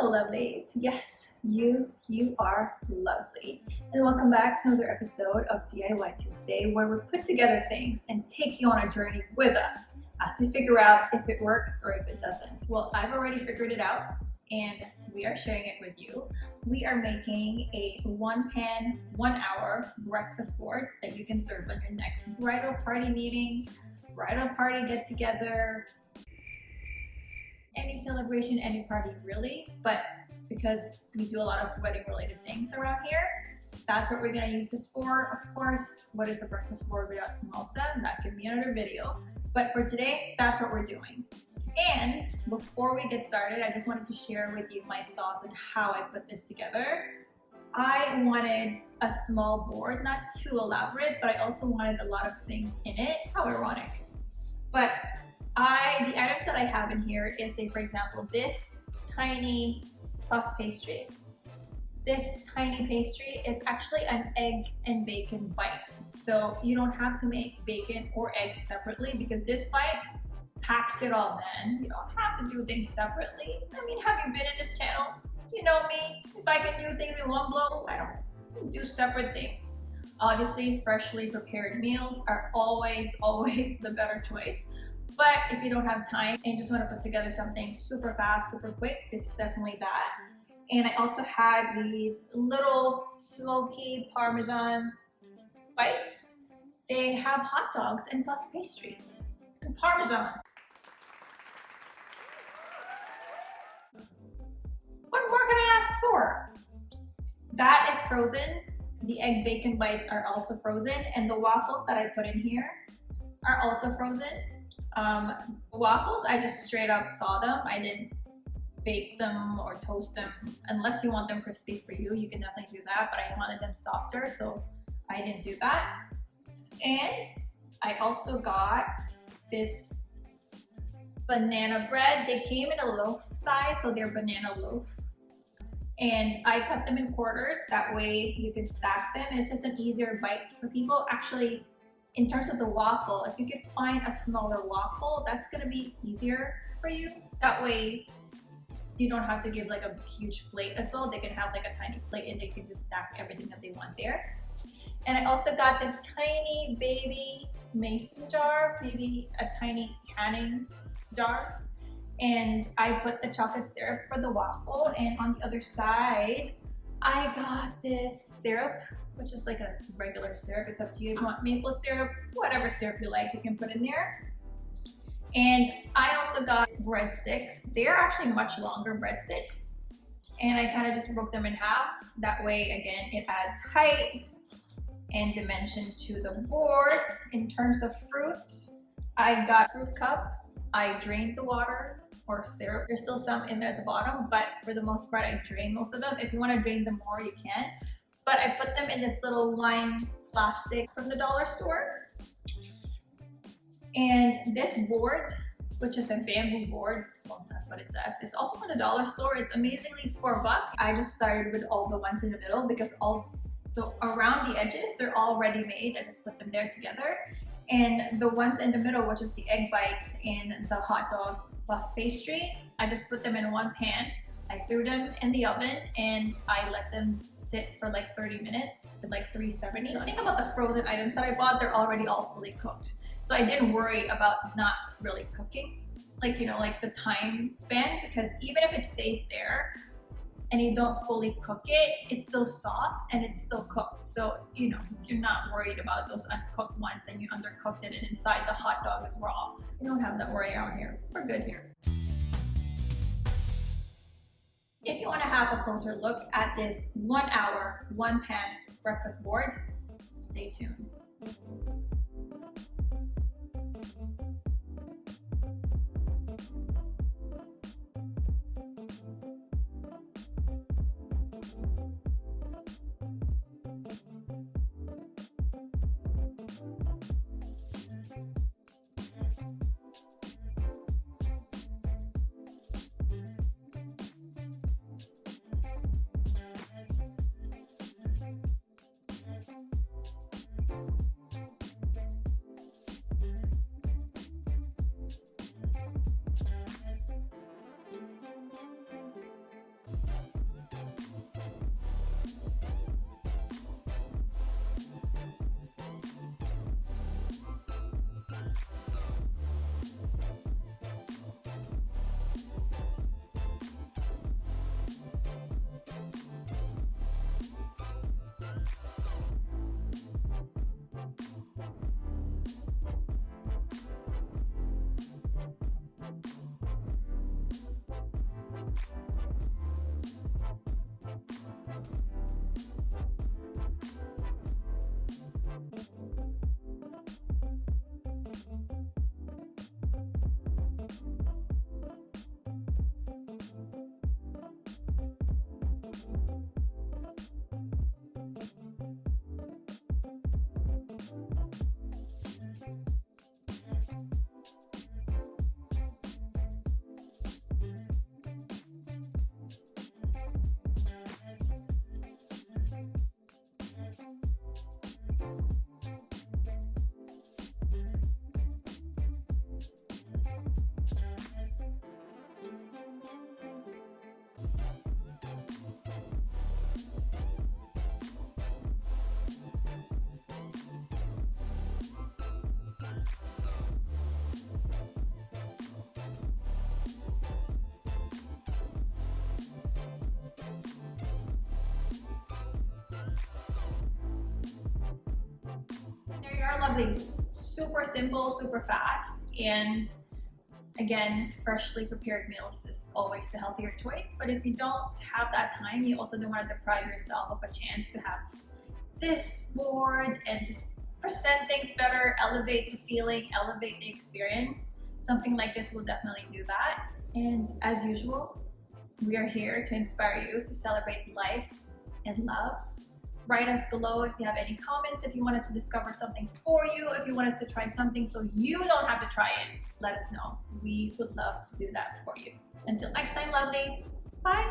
Hello lovelies. Yes, you are lovely. And welcome back to another episode of DIY Tuesday, where we put together things and take you on a journey with us as we figure out if it works or if it doesn't. Well, I've already figured it out and we are sharing it with you. We are making a 1-pan, 1-hour breakfast board that you can serve on your next bridal party meeting, bridal party get together, any celebration, any party really, but because we do a lot of wedding related things around here, that's what we're gonna use this for. Of course, what is a breakfast board without mimosa? That could be another video, but for today, that's what we're doing. And before we get started, I just wanted to share with you my thoughts on how I put this together. I wanted a small board, not too elaborate, but I also wanted a lot of things in it. How ironic. But the items that I have in here is, say for example, this tiny puff pastry. This tiny pastry is actually an egg and bacon bite. So you don't have to make bacon or eggs separately because this bite packs it all, man. You don't have to do things separately. I mean, have you been in this channel? You know me. If I can do things in one blow, I don't do separate things. Obviously, freshly prepared meals are always the better choice. But if you don't have time and you just want to put together something super fast, super quick, this is definitely that. And I also had these little smoky parmesan bites. They have hot dogs and puff pastry and parmesan. What more can I ask for? That is frozen. The egg bacon bites are also frozen, and the waffles that I put in here are also frozen. Waffles, I just straight up thaw them. I didn't bake them or toast them. Unless you want them crispy for you, you can definitely do that, but I wanted them softer, so I didn't do that. And I also got this banana bread. They came in a loaf size, so they're banana loaf. And I cut them in quarters, that way you can stack them. It's just an easier bite for people. Actually, in terms of the waffle, if you could find a smaller waffle, that's gonna be easier for you. That way, you don't have to give like a huge plate as well. They can have like a tiny plate and they can just stack everything that they want there. And I also got this tiny baby mason jar, maybe a tiny canning jar. And I put the chocolate syrup for the waffle. And on the other side, I got this syrup, which is like a regular syrup. It's up to you if you want maple syrup, whatever syrup you like, you can put in there. And I also got breadsticks. They're actually much longer breadsticks. And I kind of just broke them in half. That way, again, it adds height and dimension to the board. In terms of fruit, I got fruit cup. I drained the water or syrup. There's still some in there at the bottom, but for the most part, I drained most of them. If you want to drain them more, you can. But I put them in this little wine plastics from the dollar store. And this board, which is a bamboo board, well, that's what it says, it's also from the dollar store. It's amazingly $4. I just started with all the ones in the middle because so around the edges, they're all ready made. I just put them there together. And the ones in the middle, which is the egg bites and the hot dog puff pastry, I just put them in one pan. I threw them in the oven and I let them sit for like 30 minutes at like 370. The thing about the frozen items that I bought, they're already all fully cooked. So I didn't worry about not really cooking, like, you know, like the time span, because even if it stays there and you don't fully cook it, it's still soft and it's still cooked. So, you know, you're not worried about those uncooked ones and you undercooked it and inside the hot dog is raw. You don't have that worry around here. We're good here. If you want to have a closer look at this 1-hour, 1-pan breakfast board, stay tuned. There, lovelies. Super simple, super fast, and again, freshly prepared meals is always the healthier choice. But if you don't have that time, you also don't want to deprive yourself of a chance to have this board and just present things better, elevate the feeling, elevate the experience. Something like this will definitely do that. And as usual, we are here to inspire you to celebrate life and love. Write us below if you have any comments, if you want us to discover something for you, if you want us to try something so you don't have to try it, let us know. We would love to do that for you. Until next time, lovelies, bye!